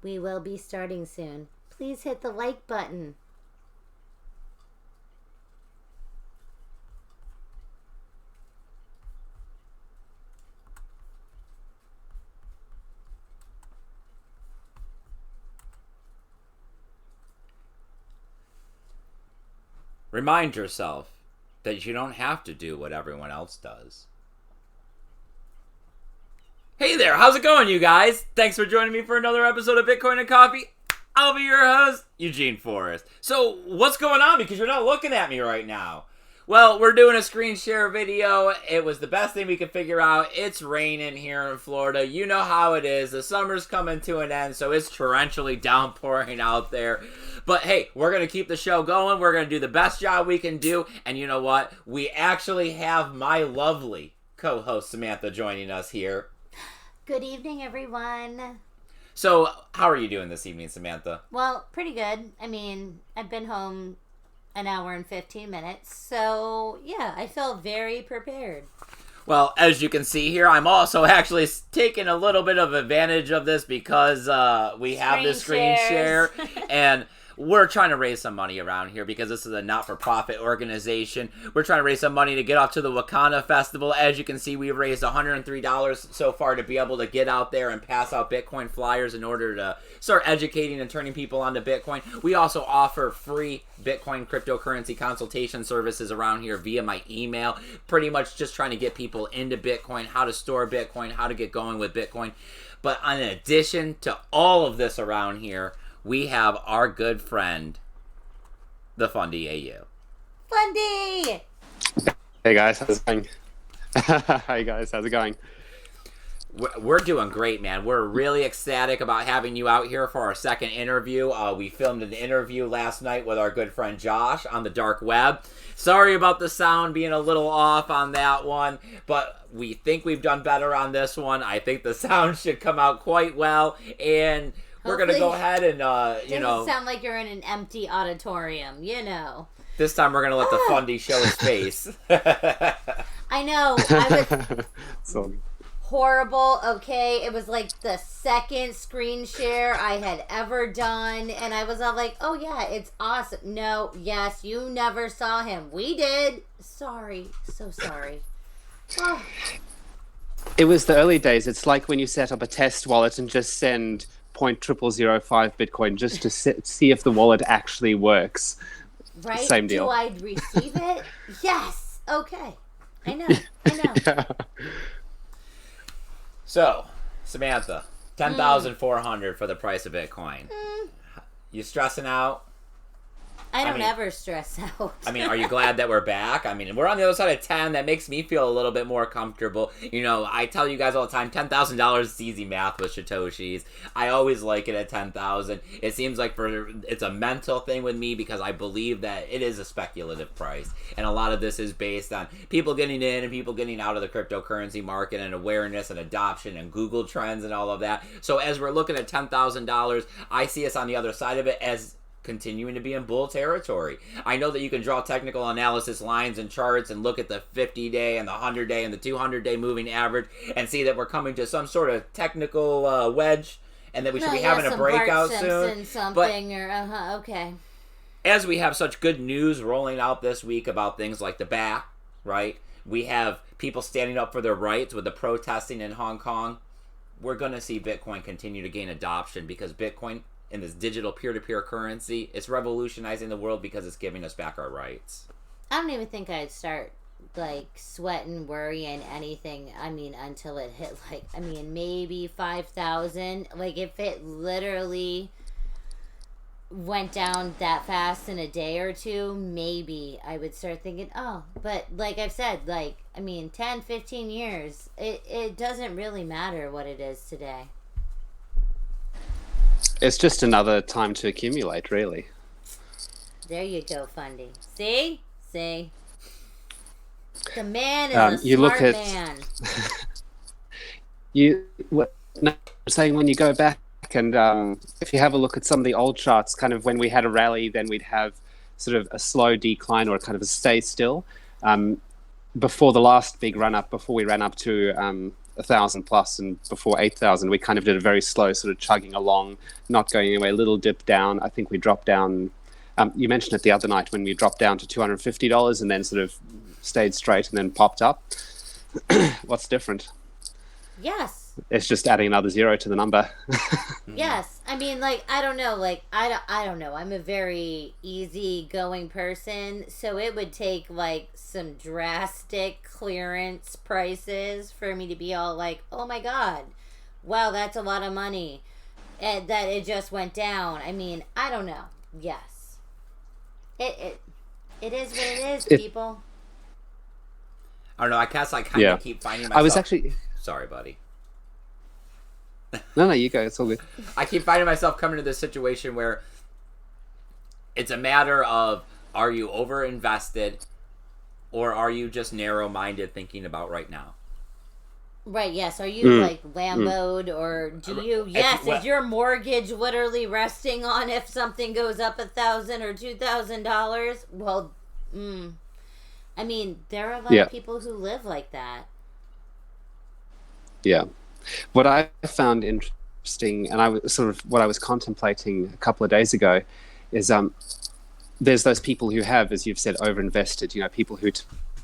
We will be starting soon. Please hit the like button. Remind yourself that you don't have to do what everyone else does. Hey there, how's it going, you guys? Thanks for joining me for another episode of Bitcoin and Coffee. I'll be your host, Eugene Forrest. So, what's going on? Because you're not looking at me right now. Well, we're doing a screen share video. It was the best thing we could figure out. It's raining here in Florida. You know how it is. The summer's coming to an end, so it's torrentially downpouring out there. But hey, we're going to keep the show going. We're going to do the best job we can do. And you know what? We actually have my lovely co-host Samantha joining us here. Good evening, everyone. So, how are you doing this evening, Samantha? Well, pretty good. I mean, I've been home an hour and 15 minutes. So, yeah, I feel very prepared. Well, as you can see here, I'm also actually taking a little bit of advantage of this because we have this screen share. And we're trying to raise some money around here because this is a not-for-profit organization. We're trying to raise some money to get off to the Wakanda Festival. As you can see, we've raised $103 so far to be able to get out there and pass out Bitcoin flyers in order to start educating and turning people onto Bitcoin. We also offer free Bitcoin cryptocurrency consultation services around here via my email. Pretty much just trying to get people into Bitcoin, how to store Bitcoin, how to get going with Bitcoin. But in addition to all of this around here, we have our good friend, TheFundiAU. Fundy! Hey guys, how's it going? Hi guys, how's it going? We're doing great, man. We're really ecstatic about having you out here for our second interview. We filmed an interview last night with our good friend Josh on the dark web. Sorry about the sound being a little off on that one, but we think we've done better on this one. I think the sound should come out quite well, and we're going to go ahead and, Doesn't sound like you're in an empty auditorium, you know. This time we're going to let the Fundy show his face. I know. I was horrible, okay? It was like the second screen share I had ever done, and I was all like, oh yeah, it's awesome. No, yes, you never saw him. We did. Sorry. So sorry. Oh. It was the early days. It's like when you set up a test wallet and just send 0.0005 Bitcoin just to see if the wallet actually works. Right? Same deal. Do I receive it? Yes. Okay. I know. Yeah. So, Samantha, 10,400 for the price of Bitcoin. You stressing out? I don't ever stress out. I mean, are you glad that we're back? I mean, we're on the other side of 10. That makes me feel a little bit more comfortable. You know, I tell you guys all the time, $10,000 is easy math with Satoshis. I always like it at 10,000. It seems like it's a mental thing with me because I believe that it is a speculative price. And a lot of this is based on people getting in and people getting out of the cryptocurrency market and awareness and adoption and Google trends and all of that. So as we're looking at $10,000, I see us on the other side of it as continuing to be in bull territory. I know that you can draw technical analysis lines and charts and look at the 50-day and the 100-day and the 200-day moving average and see that we're coming to some sort of technical wedge and that we should be having a breakout soon. Okay. As we have such good news rolling out this week about things like the back, right? We have people standing up for their rights with the protesting in Hong Kong. We're going to see Bitcoin continue to gain adoption because Bitcoin in this digital peer-to-peer currency, it's revolutionizing the world because it's giving us back our rights. I don't even think I'd start like sweating, worrying, anything. I mean, until it hit maybe 5,000. Like if it literally went down that fast in a day or two, maybe I would start thinking, oh, but like I've said, 10, 15 years, it doesn't really matter what it is today. It's just another time to accumulate, really. There you go, Fundy. See? The man is a smart man. I'm saying when you go back and if you have a look at some of the old charts, kind of when we had a rally, then we'd have sort of a slow decline or kind of a stay still. Before the last big run up, before we ran up to 1,000 plus, and before 8,000, we kind of did a very slow sort of chugging along, not going anywhere. A little dip down. I think we dropped down. You mentioned it the other night when we dropped down to $250 and then sort of stayed straight and then popped up. What's different? Yes. It's just adding another zero to the number. Yes. I mean, like, I don't know. Like, I don't know. I'm a very easygoing person. So it would take, like, some drastic clearance prices for me to be all like, oh my God, wow, that's a lot of money. And that it just went down. I mean, I don't know. Yes. It is what it is, people. I don't know. I guess I kind of keep finding myself. I was actually... Sorry, buddy. No, you go. It's all good. I keep finding myself coming to this situation where it's a matter of, are you over invested or are you just narrow-minded thinking about right now? Right, yes. Are you like Lambo'd or do you... Yes, is your mortgage literally resting on if something goes up $1,000 or $2,000? Well, I mean, there are a lot of people who live like that. Yeah. What I found interesting, and I was sort of what I was contemplating a couple of days ago, is there's those people who have, as you've said, overinvested. You know, people who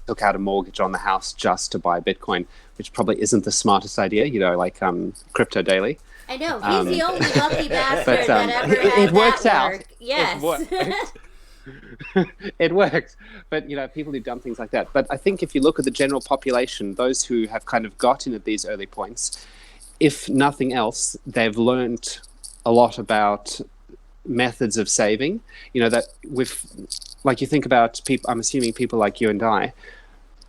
took out a mortgage on the house just to buy Bitcoin, which probably isn't the smartest idea. You know, like Crypto Daily. I know he's the only lucky bastard that ever had it works that out. Work. Yes. It works, but you know, people who done things like that. But I think if you look at the general population, those who have kind of got in at these early points, if nothing else, they've learned a lot about methods of saving. You know, that like you think about people, I'm assuming people like you and I,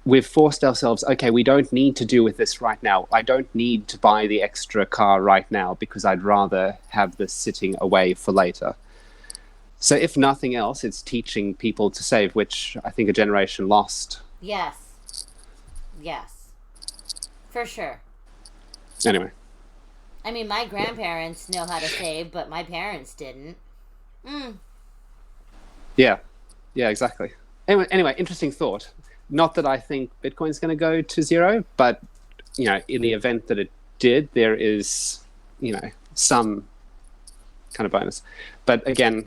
we've forced ourselves, okay, we don't need to deal with this right now. I don't need to buy the extra car right now because I'd rather have this sitting away for later. So if nothing else, it's teaching people to save, which I think a generation lost. Yes. For sure. Anyway. I mean, my grandparents know how to save, but my parents didn't. Yeah, exactly. Anyway, interesting thought. Not that I think Bitcoin's going to go to zero, but, you know, in the event that it did, there is, you know, some kind of bonus. But again,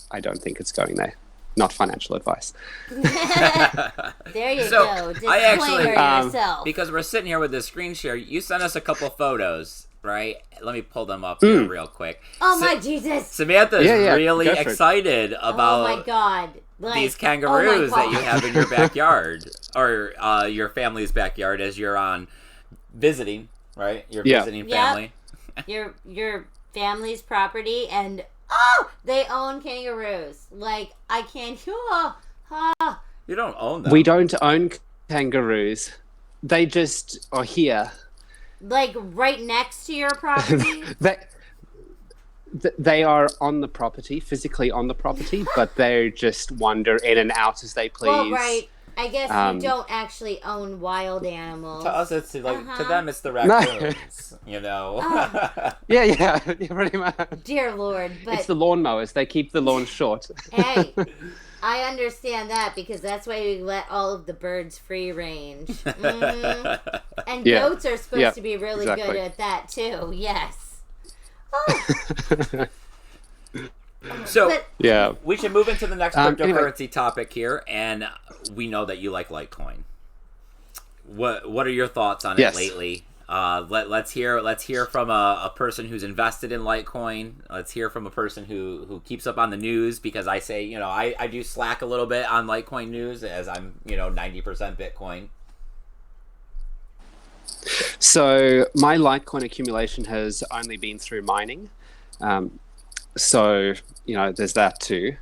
I don't think it's going there. Not financial advice. There you go. Disclaimer yourself. Because we're sitting here with this screen share, you sent us a couple photos, right? Let me pull them up here real quick. Oh my Jesus! Samantha is really excited about. Oh my God! Like, these kangaroos that you have in your backyard or your family's backyard as you're on visiting, right? You're visiting family. Your family's property and. They own kangaroos. Like, I can't... You don't own them. We don't own kangaroos. They just are here. Like, right next to your property? They are on the property, physically on the property, but they just wander in and out as they please. Well, right. I guess you don't actually own wild animals. To us, it's like to them, it's the raccoons. You know. Yeah, pretty much. Dear Lord, but it's the lawnmowers. They keep the lawn short. Hey, I understand that because that's why we let all of the birds free range. Mm-hmm. And goats are supposed to be really good at that too. Yes. So we should move into the next cryptocurrency topic here, and we know that you like Litecoin. What are your thoughts on it lately? Let's hear from a person who's invested in Litecoin. Let's hear from a person who keeps up on the news, because I say, you know, I do slack a little bit on Litecoin news as I'm, 90% Bitcoin. So my Litecoin accumulation has only been through mining. So, there's that too.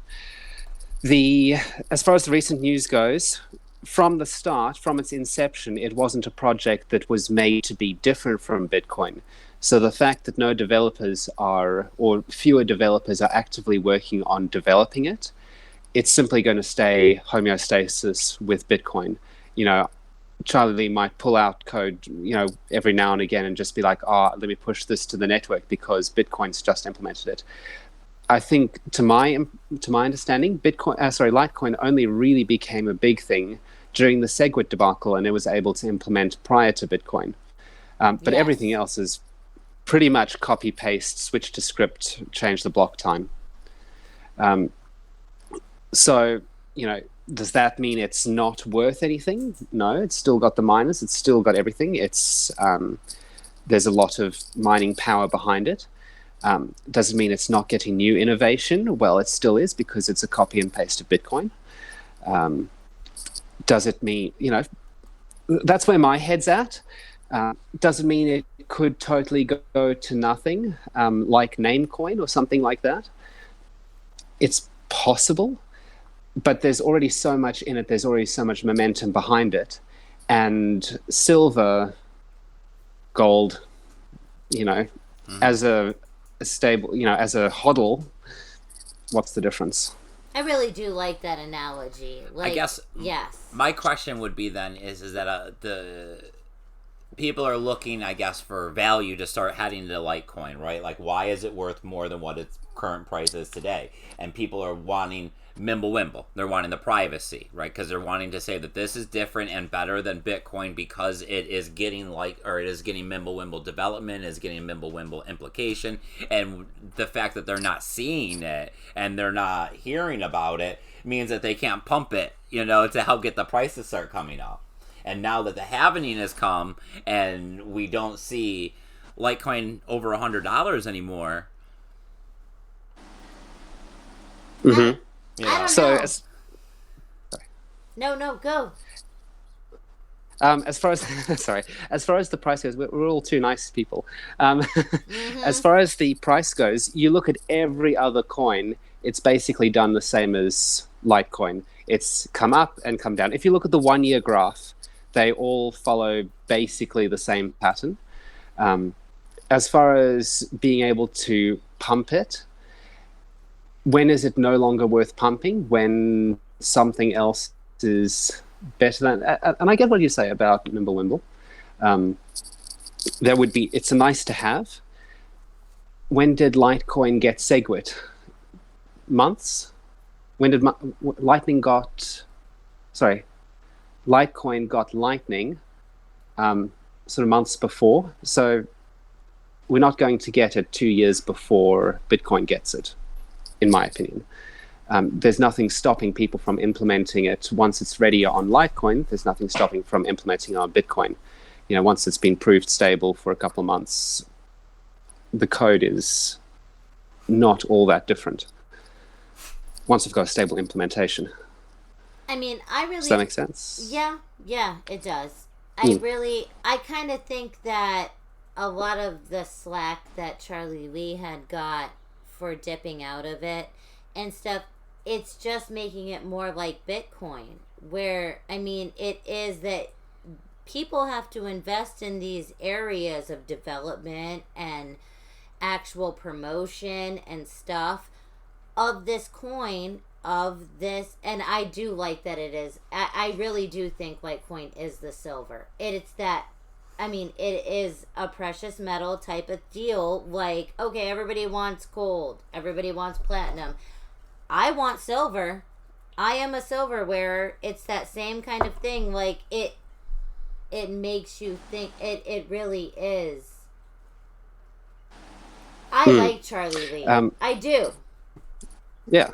As far as the recent news goes, from the start, from its inception, it wasn't a project that was made to be different from Bitcoin. So the fact that no developers or fewer developers are actively working on developing it, it's simply going to stay homeostasis with Bitcoin. Charlie Lee might pull out code, every now and again and just be like, let me push this to the network because Bitcoin's just implemented it. I think, to my understanding, Litecoin only really became a big thing during the SegWit debacle, and it was able to implement prior to Bitcoin. But Yes. everything else is pretty much copy paste, switch to script, change the block time. So, does that mean it's not worth anything? No, it's still got the miners. It's still got everything. There's a lot of mining power behind it. Doesn't mean it's not getting new innovation. Well, it still is, because it's a copy and paste of Bitcoin. Does it mean, that's where my head's at. Doesn't mean it could totally go to nothing, like Namecoin or something like that. It's possible, but there's already so much in it. There's already so much momentum behind it. And silver, gold, as a stable, as a hodl, what's the difference? I really do like that analogy. Like, I guess yes. my question would be then is that the people are looking, I guess, for value to start heading to Litecoin, right? Like, why is it worth more than what its current price is today? And people are wanting Mimblewimble. They're wanting the privacy, right? Because they're wanting to say that this is different and better than Bitcoin because it is getting Mimblewimble development, is getting Mimblewimble implication, and the fact that they're not seeing it and they're not hearing about it means that they can't pump it, to help get the price to start coming up. And now that the halvening has come and we don't see Litecoin over $100 anymore. Mm-hmm. I don't So, know. No, go. As far as as far as the price goes, we're all too nice people. As far as the price goes, you look at every other coin; it's basically done the same as Litecoin. It's come up and come down. If you look at the 1-year graph, they all follow basically the same pattern. As far as being able to pump it, when is it no longer worth pumping? When something else is better than... And I get what you say about Mimblewimble. It's a nice to have. When did Litecoin get SegWit? Months? When did Litecoin got Lightning sort of months before. So we're not going to get it 2 years before Bitcoin gets it, in my opinion. There's nothing stopping people from implementing it once it's ready on Litecoin. There's nothing stopping from implementing it on Bitcoin. Once it's been proved stable for a couple of months, the code is not all that different. Once you've got a stable implementation. I mean, I really... Does that make sense? Yeah, it does. I kind of think that a lot of the slack that Charlie Lee had got for dipping out of it and stuff, it's just making it more like Bitcoin, where, I mean, it is that people have to invest in these areas of development and actual promotion and stuff of this coin, of this, and I do like that it is. I really do think Litecoin is the silver. It's that, I mean, it is a precious metal type of deal. Like, okay, everybody wants gold, everybody wants platinum. I want silver. I am a silver wearer. It's that same kind of thing. Like, it makes you think. It really is. I like Charlie Lee. I do. Yeah.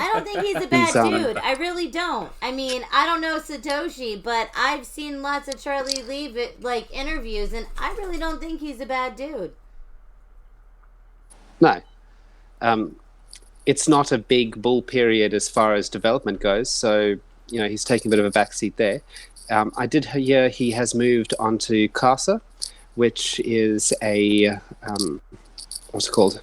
I don't think he's a bad dude. I really don't. I mean, I don't know Satoshi, but I've seen lots of Charlie Lee interviews, and I really don't think he's a bad dude. No. It's not a big bull period as far as development goes, so he's taking a bit of a backseat there. I did hear he has moved onto Casa, which is a what's it called?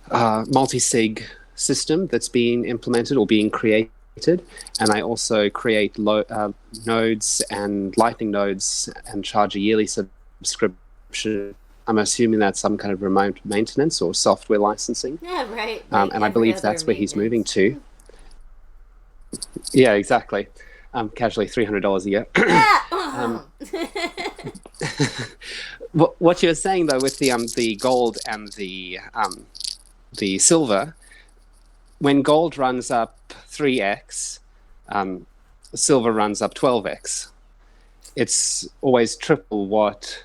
Multi-sig system that's being implemented or being created, and I also create nodes and Lightning nodes and charge a yearly subscription. I'm assuming that's some kind of remote maintenance or software licensing. Yeah, right. And I believe that's where he's moving to. Yeah, exactly. Casually $300 a year. What you're saying though with the gold and the silver, when gold runs up 3x, silver runs up 12x. it's always triple what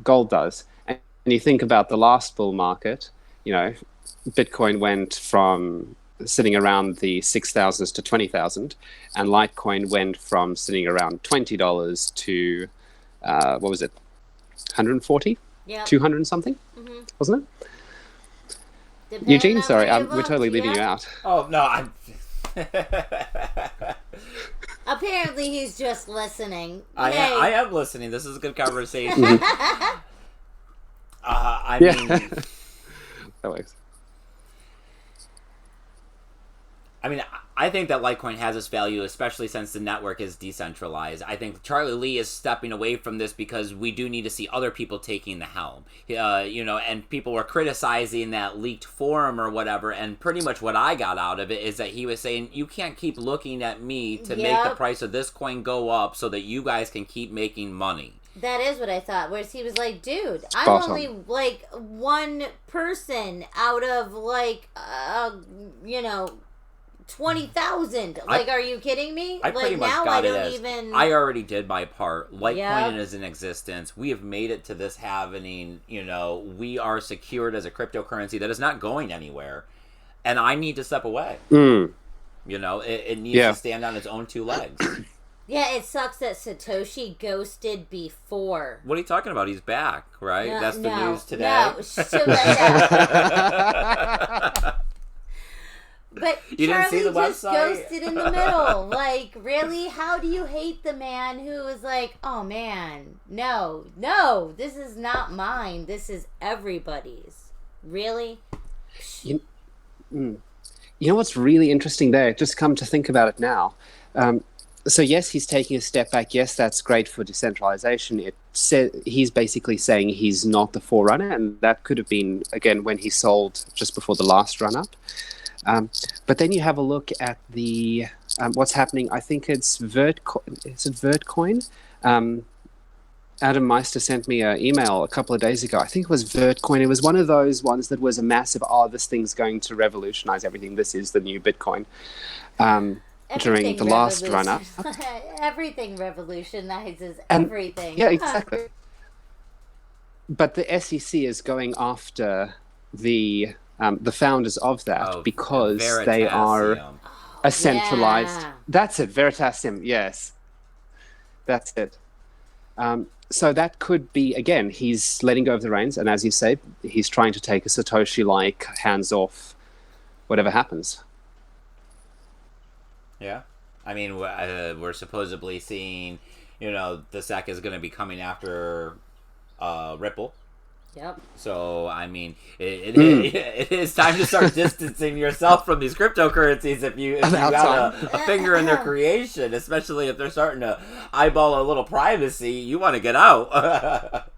gold does. And you think about the last bull market, Bitcoin went from sitting around the 6,000s to 20,000, and Litecoin went from sitting around $20 to what was it, 140, 200 and something, wasn't it? Depending Eugene, sorry, on we're totally leaving you out. Oh no, I'm. Apparently, he's just listening. I am listening. This is a good conversation. I mean, that works. I mean, I think that Litecoin has its value, especially since the network is decentralized. I think Charlie Lee is stepping away from this because we do need to see other people taking the helm. And people were criticizing that leaked forum or whatever, and pretty much what I got out of it is that he was saying, you can't keep looking at me to make the price of this coin go up so that you guys can keep making money. That is what I thought. Whereas he was like, dude, I'm only like one person out of 20,000. Like, are you kidding me? I pretty much now got I it don't as, even. I already did my part. Litecoin is in existence. We have made it to this happening. We are secured as a cryptocurrency that is not going anywhere. And I need to step away. It needs to stand on its own two legs. Yeah, it sucks that Satoshi ghosted before. What are you talking about? He's back, right? That's the news today. No, But you Charlie didn't see the just website? ghosted in the middle. Like, really? How do you hate the man who was like, oh man, no, this is not mine. This is everybody's. Really? You know what's really interesting there? Just come to think about it now. So yes, he's taking a step back. Yes, that's great for decentralization. He's basically saying he's not the forerunner, and that could have been, again, when he sold just before the last run-up. But then you have a look at the what's happening. I think it's Vertcoin. Is it Vertcoin? Adam Meister sent me an email a couple of days ago. I think it was Vertcoin. It was one of those ones that was a massive, this thing's going to revolutionize everything. This is the new Bitcoin. During the last run-up. Everything revolutionizes everything. Yeah, exactly. But the SEC is going after the founders of that because Veritasium. They are a centralized... Yeah. That's it, Veritasium, yes. That's it. So that could be, again, he's letting go of the reins, and as you say, he's trying to take a Satoshi-like hands-off whatever happens. Yeah. I mean, we're supposedly seeing, the SEC is going to be coming after Ripple. Yep. So, I mean, it is time to start distancing yourself from these cryptocurrencies if you got a finger in their creation, especially if they're starting to eyeball a little privacy. You want to get out.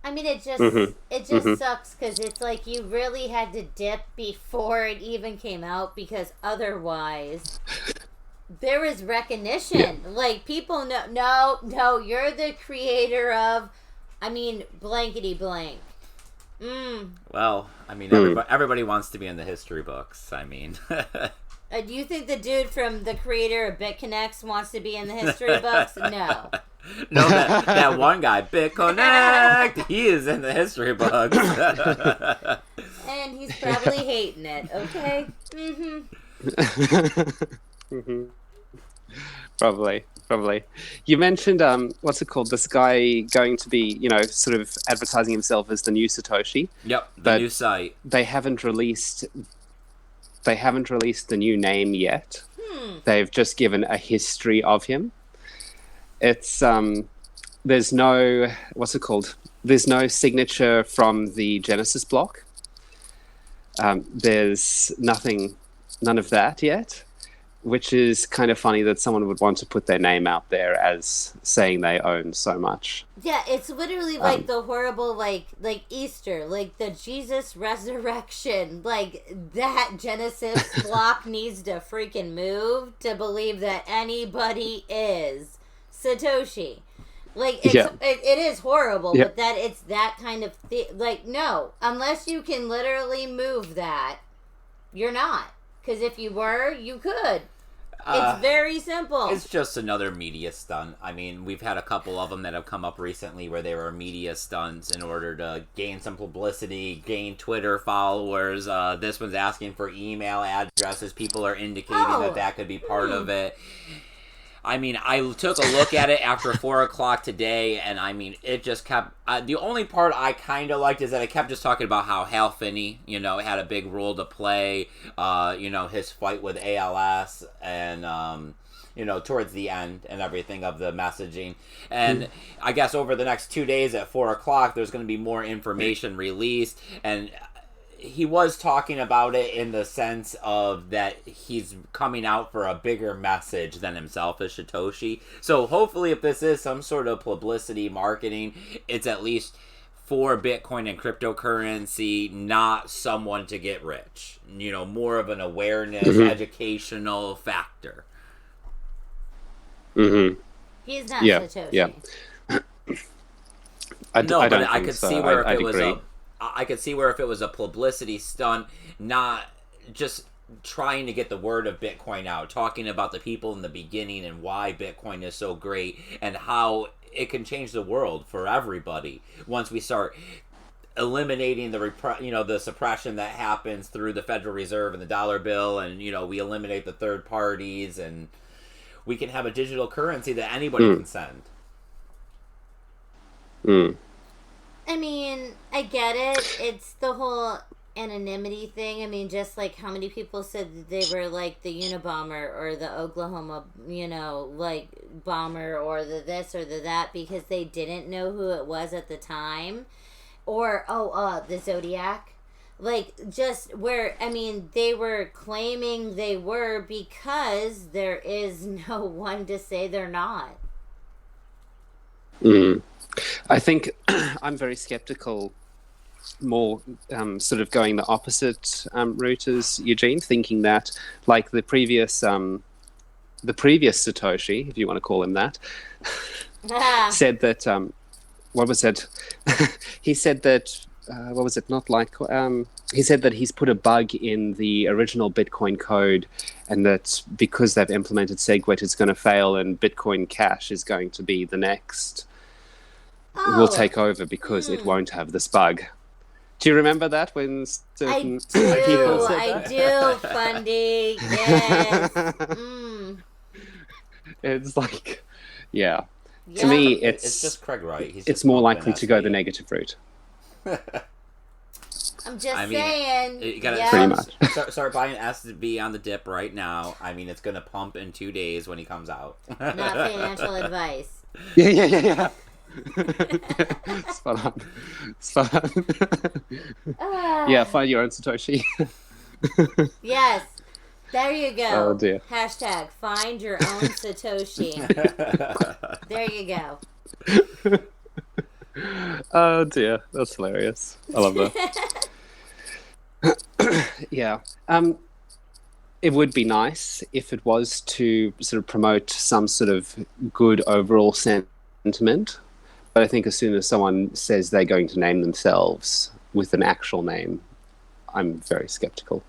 I mean, it just sucks because it's like you really had to dip before it even came out because otherwise there is recognition. Yeah. Like, people know, no, you're the creator of, blankety blank. Well, everybody wants to be in the history books. Do you think the dude from the creator of BitConnects wants to be in the history books? No. No, that one guy, BitConnect, he is in the history books. And he's probably hating it, okay? Probably. You mentioned, what's it called? This guy going to be, sort of advertising himself as the new Satoshi. Yep, the new site. They haven't released the new name yet. They've just given a history of him. It's there's no There's no signature from the Genesis block. There's none of that yet, which is kind of funny that someone would want to put their name out there as saying they own so much. Yeah, it's literally like the horrible like Easter, like the Jesus resurrection, like that Genesis block needs to freaking move to believe that anybody is Satoshi. Like, it is horrible, but that it's that kind of no, unless you can literally move that, you're not. Because if you were, you could. It's very simple. It's just another media stunt. I mean, we've had a couple of them that have come up recently where they were media stunts in order to gain some publicity, gain Twitter followers. This one's asking for email addresses. People are indicating that could be part of it. I mean, I took a look at it after 4 o'clock today, and I mean, it just kept... the only part I kind of liked is that it kept just talking about how Hal Finney, had a big role to play, his fight with ALS, and, towards the end and everything of the messaging. And I guess over the next 2 days at 4 o'clock, there's going to be more information released, and... He was talking about it in the sense of that he's coming out for a bigger message than himself as Satoshi. So hopefully if this is some sort of publicity marketing, it's at least for Bitcoin and cryptocurrency, not someone to get rich. More of an awareness, educational factor. Mm-hmm. He's not Satoshi. Yeah. I could see where if it was I could see where if it was a publicity stunt, not just trying to get the word of Bitcoin out, talking about the people in the beginning and why Bitcoin is so great and how it can change the world for everybody once we start eliminating the suppression that happens through the Federal Reserve and the dollar bill, and we eliminate the third parties, and we can have a digital currency that anybody can send. I mean, I get it. It's the whole anonymity thing. I mean, just like how many people said that they were like the Unabomber or the Oklahoma, bomber or the this or the that because they didn't know who it was at the time. Or, the Zodiac. Just where, I mean, they were claiming they were because there is no one to say they're not. I think I'm very skeptical, more sort of going the opposite route as Eugene, thinking that like the previous Satoshi, if you want to call him that, said that, what was it? He said that, what was it? Not like, he said that he's put a bug in the original Bitcoin code and that because they've implemented SegWit, it's going to fail and Bitcoin Cash is going to be the next... will take over because it won't have this bug. Do you remember that when certain people said that? I do, Fundy. Yes. It's like, yeah. To me, it's just Craig Wright. It's more likely to go the negative route. I'm just saying. You gotta pretty much. Start buying SB on the dip right now. I mean, it's going to pump in 2 days when he comes out. Not financial advice. Yeah. Spot on. Yeah, find your own Satoshi. Yes. There you go. Oh dear. Hashtag find your own Satoshi. There you go. Oh dear. That's hilarious. I love that. Yeah. It would be nice if it was to sort of promote some sort of good overall sentiment. But I think as soon as someone says they're going to name themselves with an actual name, I'm very skeptical.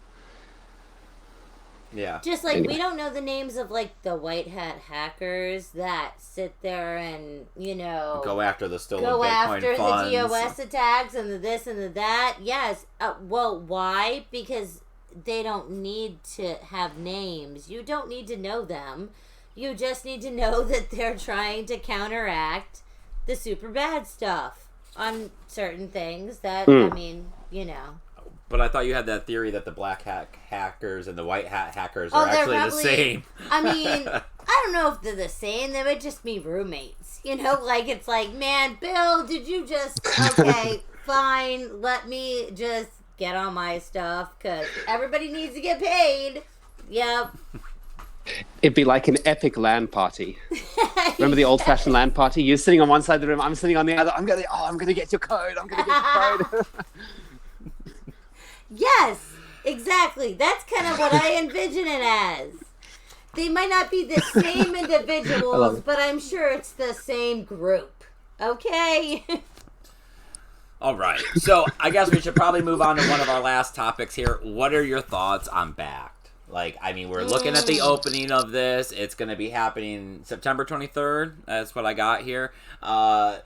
Yeah. Just like we don't know the names of like the white hat hackers that sit there and, go after the stolen Bitcoin funds. the DOS attacks and the this and the that. Yes. Well, why? Because they don't need to have names. You don't need to know them. You just need to know that they're trying to counteract the super bad stuff on certain things that, I mean, But I thought you had that theory that the black hat hackers and the white hat hackers are actually the same. I mean, I don't know if they're the same. They would just be roommates. It's like, man, Bill, did you just, okay, fine, let me just get on my stuff because everybody needs to get paid. Yep. It'd be like an epic LAN party. Remember the old-fashioned LAN party? You're sitting on one side of the room, I'm sitting on the other. I'm gonna get your code. Yes, exactly. That's kind of what I envision it as. They might not be the same individuals, but I'm sure it's the same group. Okay? All right. So I guess we should probably move on to one of our last topics here. What are your thoughts on Backed? Like, I mean, we're looking at the opening of this. It's going to be happening September 23rd. That's what I got here. I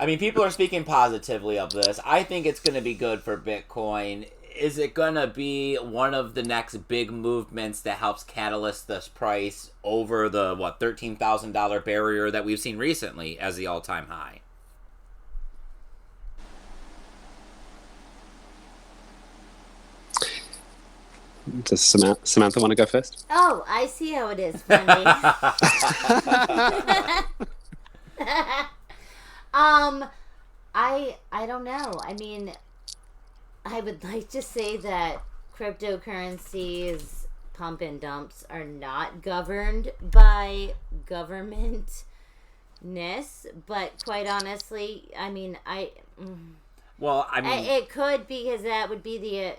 mean, people are speaking positively of this. I think it's going to be good for Bitcoin. Is it going to be one of the next big movements that helps catalyst this price over the, $13,000 barrier that we've seen recently as the all-time high? Does Samantha want to go first? Oh, I see how it is, Fundy. I don't know. I mean, I would like to say that cryptocurrencies pump and dumps are not governed by government-ness, but quite honestly, I mean, Well, I mean, it could, because that would be the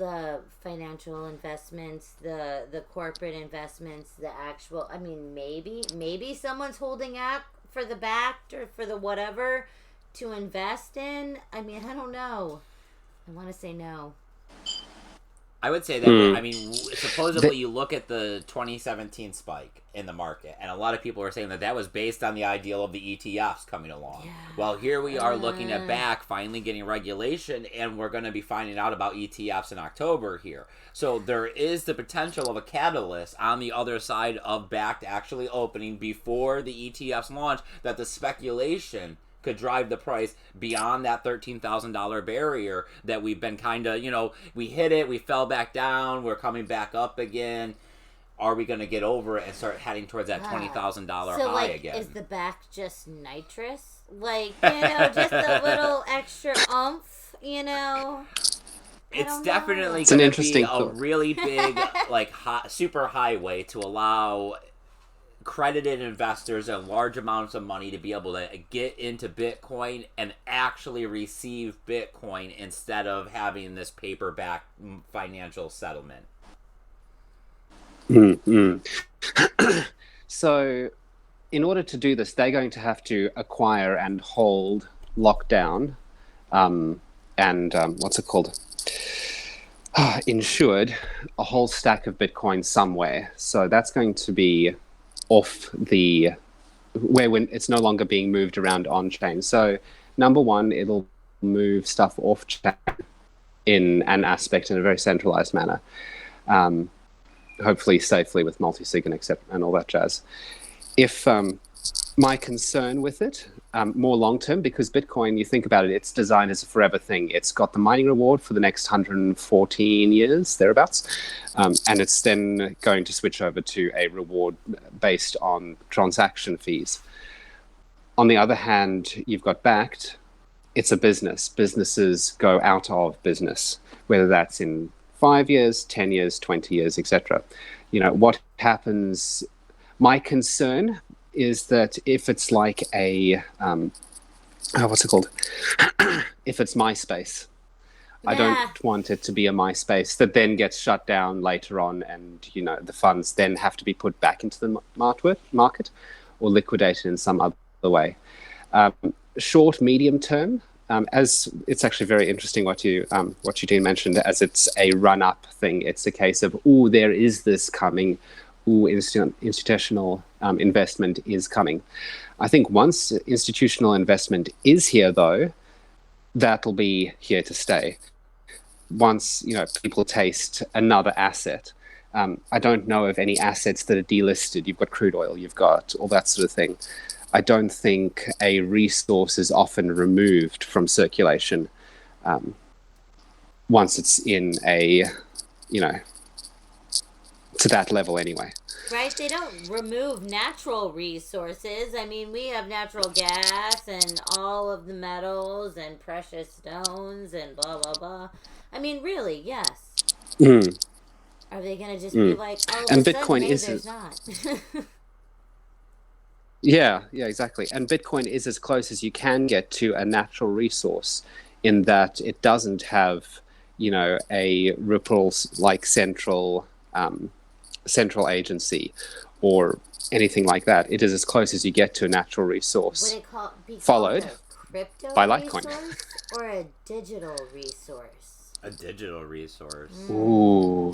the financial investments, the corporate investments, the actual. I mean, maybe someone's holding out for the backed or for the whatever to invest in. I mean, I don't know. I want to say no. I would say that, I mean, supposedly you look at the 2017 spike in the market, and a lot of people are saying that was based on the ideal of the ETFs coming along. Yeah. Well, here we are looking at back, finally getting regulation, and we're going to be finding out about ETFs in October here. So there is the potential of a catalyst on the other side of back actually opening before the ETFs launch, that the speculation could drive the price beyond that $13,000 barrier that we've been kind of, we hit it, we fell back down, we're coming back up again. Are we going to get over it and start heading towards that $20,000 high again? Is the back just nitrous? Just a little extra oomph, It's definitely going to be a really big, super highway to allow accredited investors and large amounts of money to be able to get into Bitcoin and actually receive Bitcoin instead of having this paperback financial settlement. So, in order to do this, they're going to have to acquire and hold, lock down, what's it called? Insured a whole stack of Bitcoin somewhere. So that's going to be off when it's no longer being moved around on chain. So number one, it'll move stuff off chain in an aspect in a very centralized manner, hopefully safely with multi-sig and all that jazz. If my concern with it, more long-term, because Bitcoin, you think about it, it's designed as a forever thing. It's got the mining reward for the next 114 years, thereabouts, and it's then going to switch over to a reward based on transaction fees. On the other hand, you've got backed. It's a business. Businesses go out of business, whether that's in 5 years, 10 years, 20 years, etc. What happens... My concern is that if it's like a, what's it called? If it's MySpace, I don't want it to be a MySpace that then gets shut down later on, and the funds then have to be put back into the market or liquidated in some other way. Short, medium term, as it's actually very interesting what Eugene mentioned, as it's a run-up thing. It's a case of, there is this coming. Institutional investment is coming. I think once institutional investment is here, though, that'll be here to stay. Once people taste another asset, I don't know of any assets that are delisted. You've got crude oil, you've got all that sort of thing. I don't think a resource is often removed from circulation once it's in a to that level anyway. Right? They don't remove natural resources. I mean, we have natural gas and all of the metals and precious stones and blah, blah, blah. I mean, really, yes. Are they going to just be like, and Bitcoin there's not? Yeah, exactly. And Bitcoin is as close as you can get to a natural resource in that it doesn't have, a Ripple-like central agency or anything like that. It is as close as you get to a natural resource. Would it be followed a crypto by Litecoin resource or a digital resource? A digital resource. Ooh,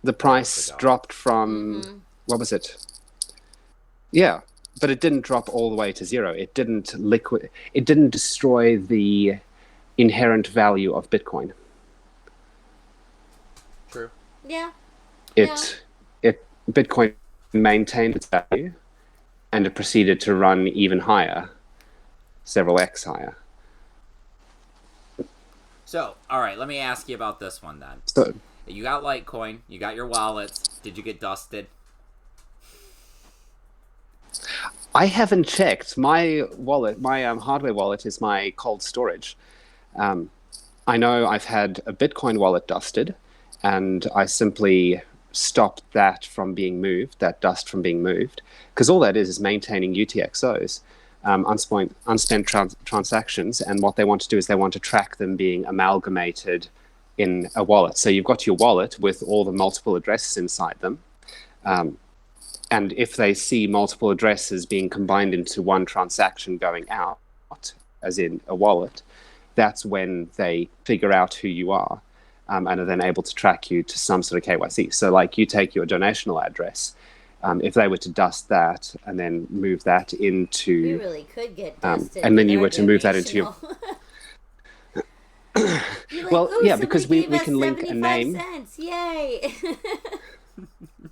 the price dropped from what was it? Yeah, but it didn't drop all the way to zero. It didn't destroy the inherent value of Bitcoin. True. Yeah. Bitcoin maintained its value, and it proceeded to run even higher, several X higher. So, all right, let me ask you about this one then. So, you got Litecoin, you got your wallets. Did you get dusted? I haven't checked. My wallet, my hardware wallet, is my cold storage. I know I've had a Bitcoin wallet dusted, and I simply stopped that from being moved, that dust from being moved, because all that is maintaining UTXOs, unspent transactions, and what they want to do is they want to track them being amalgamated in a wallet. So you've got your wallet with all the multiple addresses inside them, and if they see multiple addresses being combined into one transaction going out, as in a wallet, that's when they figure out who you are. And are then able to track you to some sort of KYC. So like you take your donational address, if they were to dust that and then move that into... We really could get dusted. And then you were to move that into your... Like, well, yeah, because we can link a name. Cents. Yay!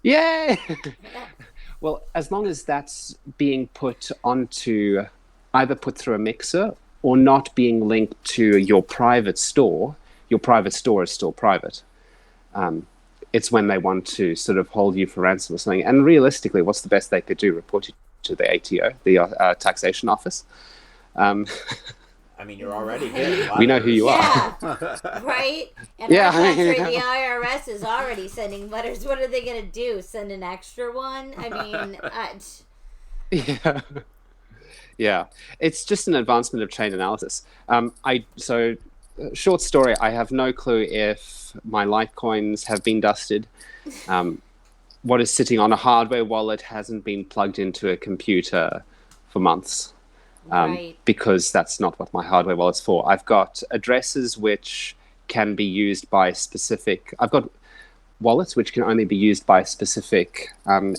Yay! Well, as long as that's being put onto, either put through a mixer or not being linked to your private store, your private store is still private. It's when they want to sort of hold you for ransom or something. And realistically, what's the best they could do? Report you to the ATO, the taxation office. I mean, you're already getting we know who you are. Right? And our country, the IRS is already sending letters. What are they going to do? Send an extra one? I mean, Yeah. It's just an advancement of chain analysis. Short story, I have no clue if my Litecoins have been dusted. What is sitting on a hardware wallet hasn't been plugged into a computer for months. Because that's not what my hardware wallet's for. I've got addresses which can be used by specific... I've got wallets which can only be used by specific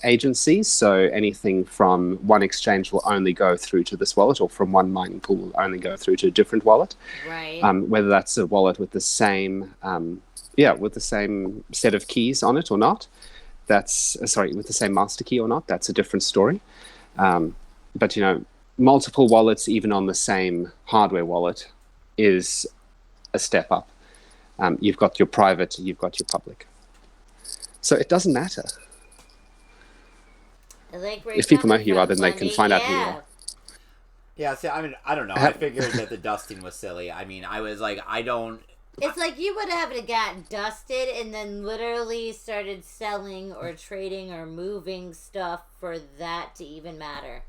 agencies. So anything from one exchange will only go through to this wallet, or from one mining pool will only go through to a different wallet. Right. Whether that's a wallet with the same, with the same set of keys on it or not, with the same master key or not, that's a different story. But multiple wallets, even on the same hardware wallet, is a step up. You've got your private, you've got your public. So it doesn't matter. If people know who you are, then they can find out who you are. Yeah, see, I mean, I don't know. I figured that the dusting was silly. I mean, I was like, I don't... It's like you would have gotten dusted and then literally started selling or trading or moving stuff for that to even matter.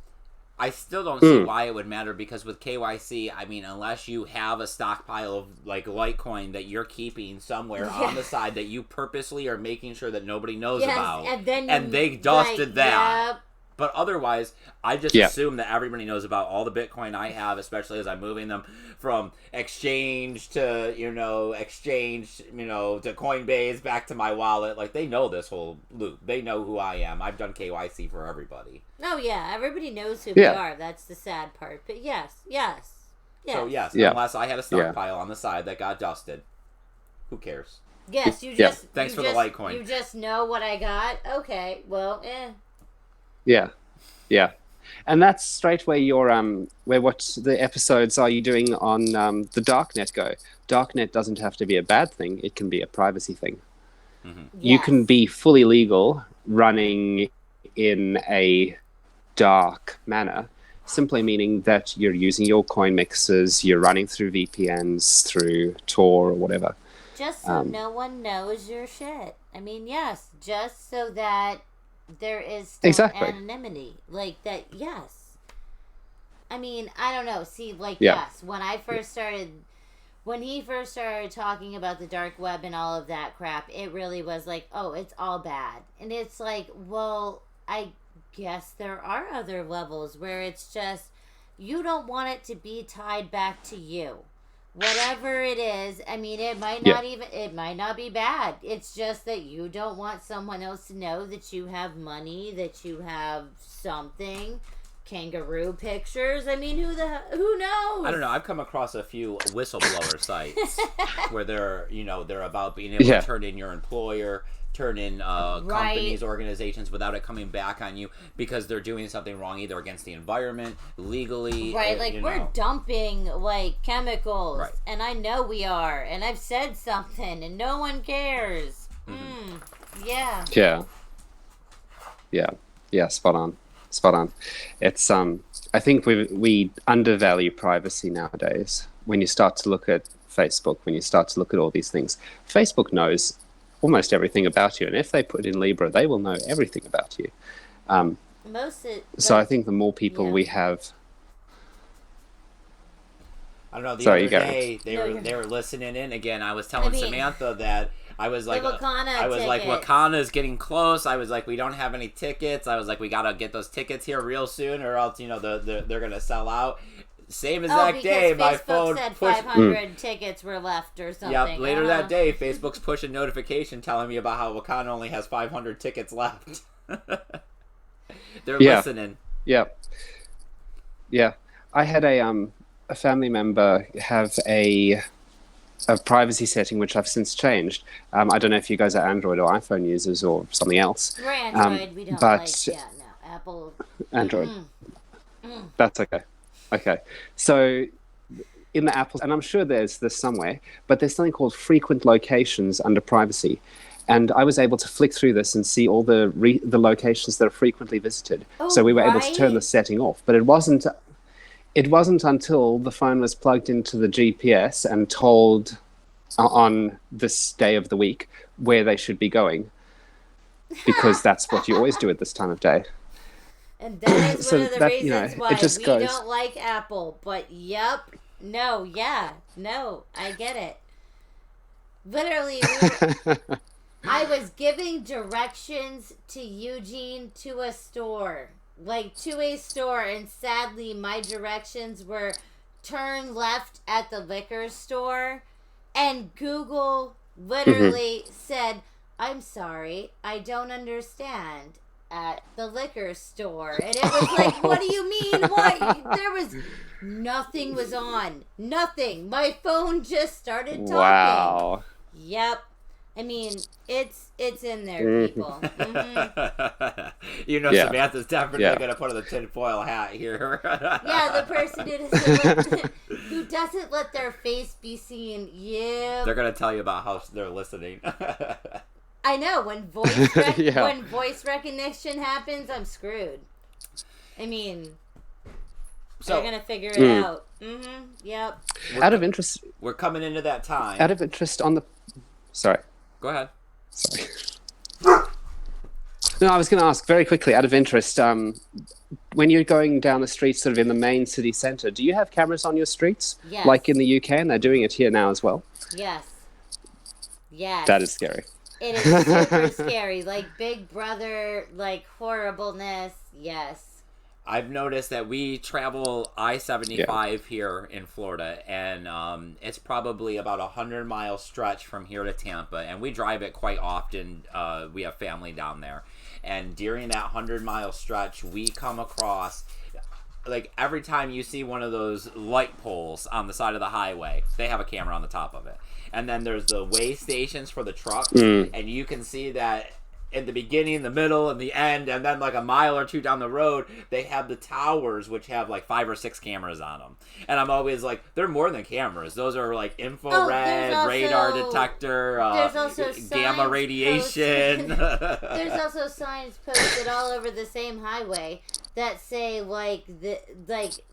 I still don't see why it would matter, because with KYC, I mean, unless you have a stockpile of like Litecoin that you're keeping somewhere on the side that you purposely are making sure that nobody knows about, and they dusted that. Yep. But otherwise, I just assume that everybody knows about all the Bitcoin I have, especially as I'm moving them from exchange to, to Coinbase back to my wallet. Like, they know this whole loop. They know who I am. I've done KYC for everybody. Oh, yeah. Everybody knows who we are. That's the sad part. But yes. So, unless I had a stockpile on the side that got dusted, who cares? Yes, you just... Thanks for the Litecoin. You just know what I got? Okay, well, Yeah. And that's straight where what the episodes are you doing on the Darknet go. Darknet doesn't have to be a bad thing. It can be a privacy thing. Mm-hmm. You can be fully legal running in a dark manner, simply meaning that you're using your coin mixers, you're running through VPNs, through Tor or whatever. Just so no one knows your shit. I mean, yes, just so that there is still anonymity. Like that, yes. I mean, I don't know. See, yes, when he first started talking about the dark web and all of that crap, it really was like, oh, it's all bad. And it's like, well, I guess there are other levels where it's just, you don't want it to be tied back to you. whatever it is, I mean, it might Yeah. not even, it might not be bad. It's just that you don't want someone else to know that you have money, that you have something. Kangaroo pictures. I mean, who knows? I don't know. I've come across a few whistleblower sites where they're about being able to turn in your employer, turn in companies, organizations without it coming back on you because they're doing something wrong either against the environment, legally. Right, like we're dumping like chemicals, right. And I know we are, and I've said something, and no one cares. Yeah. Yeah. Yeah. Yeah. Spot on. Spot on. It's I think we undervalue privacy nowadays. When you start to look at Facebook, when you start to look at all these things, Facebook knows almost everything about you, and if they put in Libra, they will know everything about you. So I think the more people we have. I don't know. The other day they were listening in again. I was telling Samantha that I was like, Wakana's getting close. I was like, we don't have any tickets. I was like, we gotta get those tickets here real soon, or else they're gonna sell out. Same exact day, my phone said 500 tickets were left or something. Yep. Later that day, Facebook's pushing notification telling me about how Wakana only has 500 tickets left. They're listening. Yeah. Yeah. I had a family member have a privacy setting which I've since changed. I don't know if you guys are Android or iPhone users or something else. We're Android. We don't Apple. Android. That's okay. Okay. So in the Apple, and I'm sure there's this somewhere, but there's something called frequent locations under privacy. And I was able to flick through this and see all the locations that are frequently visited. So we were able to turn the setting off. But it wasn't until the phone was plugged into the GPS and told on this day of the week where they should be going, because that's what you always do at this time of day. And that is one of the reasons why we don't like Apple. But I get it. Literally, I was giving directions to Eugene to a store. And sadly my directions were turn left at the liquor store, and Google literally said, I'm sorry, I don't understand, at the liquor store. And it was like, what do you mean? What? Nothing was on. Nothing. My phone just started talking. Wow. Yep. I mean, it's in there, people. Samantha's definitely going to put on the tinfoil hat here. The person who doesn't let their face be seen. Yeah. They're going to tell you about how they're listening. I know. When voice recognition happens, I'm screwed. I mean, they're going to figure it out. Yep. Out of interest... We're coming into that time. Out of interest on the... Sorry. Go ahead. Sorry. No, I was going to ask very quickly, out of interest, when you're going down the streets sort of in the main city centre, do you have cameras on your streets? Yes. Like in the UK, and they're doing it here now as well? Yes. Yes. That is scary. It is super scary. Like Big Brother, like horribleness. Yes. I've noticed that we travel I-75 here in Florida, and it's probably about a 100-mile stretch from here to Tampa, and we drive it quite often. We have family down there, and during that 100-mile stretch, we come across, like, every time you see one of those light poles on the side of the highway, they have a camera on the top of it. And then there's the weigh stations for the trucks, and you can see that in the beginning, the middle, and the end, and then like a mile or two down the road, they have the towers, which have like 5 or 6 cameras on them. And I'm always like, they're more than cameras. Those are like infrared, radar detector, gamma radiation. There's also signs posted all over the same highway that say like the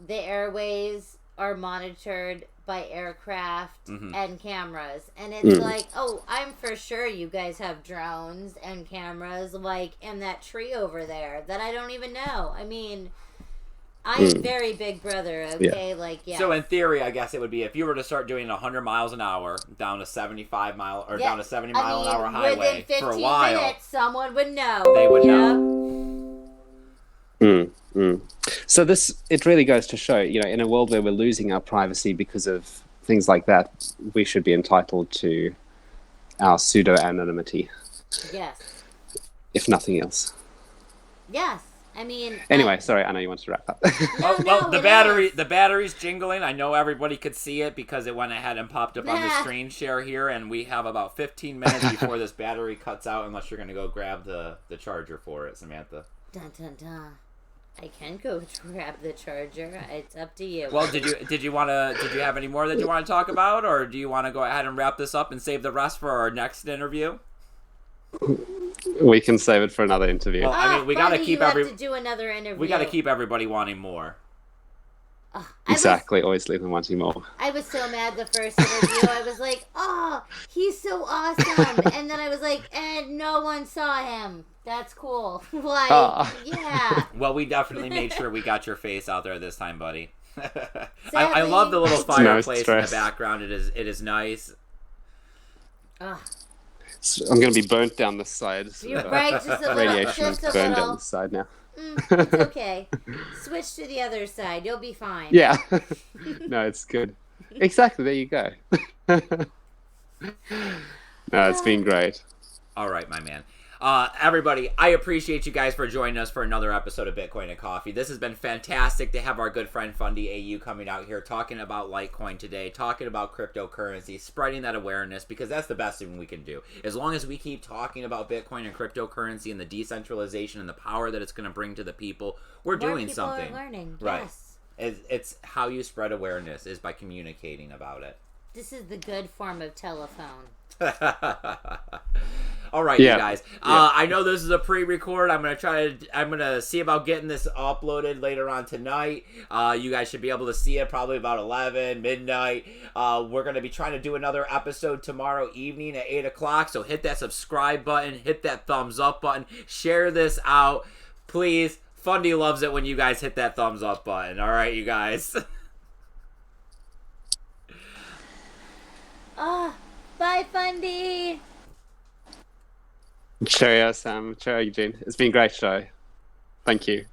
airways are monitored by aircraft and cameras, and it's like, oh, I'm for sure you guys have drones and cameras like in that tree over there that I don't even know. I mean, I'm very Big Brother, okay? So in theory, I guess it would be if you were to start doing 100 miles an hour down to 75 mile or down to 70 mile an hour highway for a while, minutes, someone would know. They would know. So it really goes to show, in a world where we're losing our privacy because of things like that, we should be entitled to our pseudo anonymity, Yes. if nothing else. Yes. I mean. Anyway, sorry, I know you wanted to wrap up. No, the battery's jingling. I know everybody could see it because it went ahead and popped up on the screen share here, and we have about 15 minutes before this battery cuts out, unless you're gonna go grab the charger for it, Samantha. Dun dun dun. I can go grab the charger. It's up to you. Well, did you have any more that you want to talk about, or do you want to go ahead and wrap this up and save the rest for our next interview? We can save it for another interview. Well, I mean, we got to keep have to do another interview. We got to keep everybody wanting more. Exactly. Always leave them wanting more. I was so mad the first interview. I was like, "Oh, he's so awesome," and then I was like, "And no one saw him. That's cool." Yeah. Well, we definitely made sure we got your face out there this time, buddy. I love the little fireplace in the background. It is nice. I'm going to be burnt down this side. You're right, just a little. Radiation is burned down this side now. It's okay. Switch to the other side. You'll be fine. Yeah. No, it's good. Exactly. There you go. No, it's been great. All right, my man. Everybody, I appreciate you guys for joining us for another episode of Bitcoin and Coffee. This has been fantastic to have our good friend TheFundiAU coming out here talking about Litecoin today, talking about cryptocurrency, spreading that awareness, because that's the best thing we can do. As long as we keep talking about Bitcoin and cryptocurrency and the decentralization and the power that it's going to bring to the people, we're doing something. Are learning. Right. Yes. It's how you spread awareness is by communicating about it. This is the good form of telephone. All right, you guys. I know this is a pre-record. I'm gonna see about getting this uploaded later on tonight. You guys should be able to see it probably about 11 midnight. We're gonna be trying to do another episode tomorrow evening at 8 o'clock. So hit that subscribe button, hit that thumbs up button, share this out, please. Fundy loves it when you guys hit that thumbs up button. All right, you guys. Bye, Fundy. Cheerio, Sam. Cheerio, Eugene. It's been a great show. Thank you.